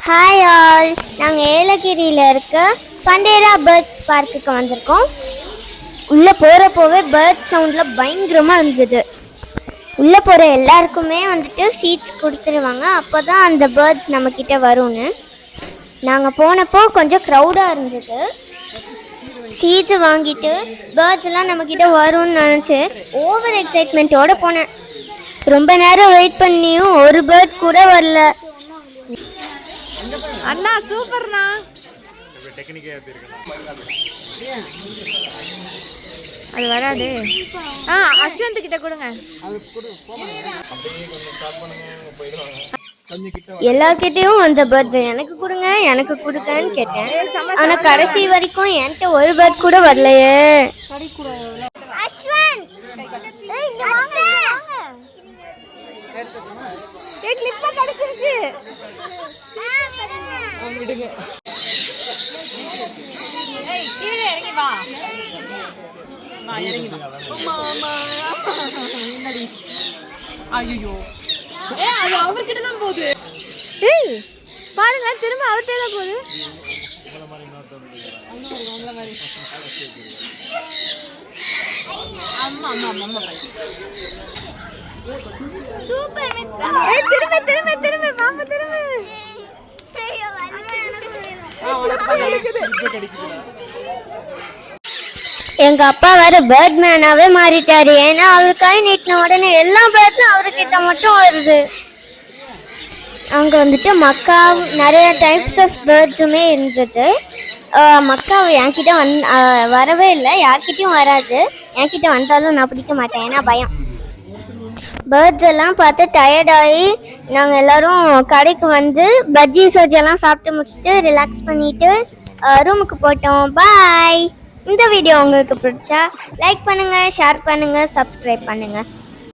Hi all, நாங்கள் ஏலகிரியில் இருக்க பண்டேரா birds பார்க்குக்கு வந்திருக்கோம். உள்ளே போகிறப்போவே பேர்ட் சவுண்டில் பயங்கரமாக இருந்தது. உள்ளே போகிற எல்லாருக்குமே வந்துட்டு சீட்ஸ் கொடுத்துருவாங்க, அப்போ தான் அந்த பேர்ட்ஸ் நம்மக்கிட்ட வரும்னு. நாங்கள் போனப்போ கொஞ்சம் க்ரௌடாக இருந்தது. சீட்ஸ் வாங்கிட்டு பேர்ட்ஸ் எல்லாம் நம்மக்கிட்ட வரும்னு நினச்சி ஓவர் எக்ஸைட்மெண்ட்டோடு போனேன். ரொம்ப நேரம் வெயிட் பண்ணியும் ஒரு பேர்ட் கூட வரல. அண்ணா சூப்பர்ண்ணா. அது வராது. அஸ்வந்த் கிட்ட கொடுங்க. எல்லார்கிட்டையும் அந்த பேர்ட்ஸ் எனக்கு கொடுங்க எனக்கு கொடுங்கன்னு கேட்டேன். ஆனா கடைசி வரைக்கும் என்கிட்ட ஒரு பேர்ட் கூட வரலையே. அவர்கிட்ட தான் போகுது. பாருங்க, திரும்ப அவர்கிட்ட தான் போகுது. திரும்ப திரும்ப திரும்ப மாமா திரும்ப. எங்க அப்பா வேற பேர்ட் மேனாவே மாறிட்டாரு. ஏன்னா அவர் கை நீட்டின உடனே எல்லா பேர்ட்ஸும் அவர்கிட்ட மட்டும் வருது. அங்க வந்துட்டு மக்கா நிறைய டைப்ஸ் ஆஃப் பேர்ட்ஸுமே இருந்தது. மக்கா என்கிட்ட வரவே இல்லை, யார்கிட்டையும் வராது. என்கிட்ட வந்தாலும் நான் பிடிக்க மாட்டேன், ஏன்னா பயம். பேர்ட்ஸ் எல்லாம் பார்த்து டயர்டாகி நாங்கள் எல்லோரும் கடைக்கு வந்து பஜ்ஜி சோஜெல்லாம் சாப்பிட்டு முடிச்சுட்டு ரிலாக்ஸ் பண்ணிவிட்டு ரூமுக்கு போயிட்டோம். பாய். இந்த வீடியோ உங்களுக்கு பிடிச்சா லைக் பண்ணுங்கள், ஷேர் பண்ணுங்கள், சப்ஸ்கிரைப் பண்ணுங்கள்.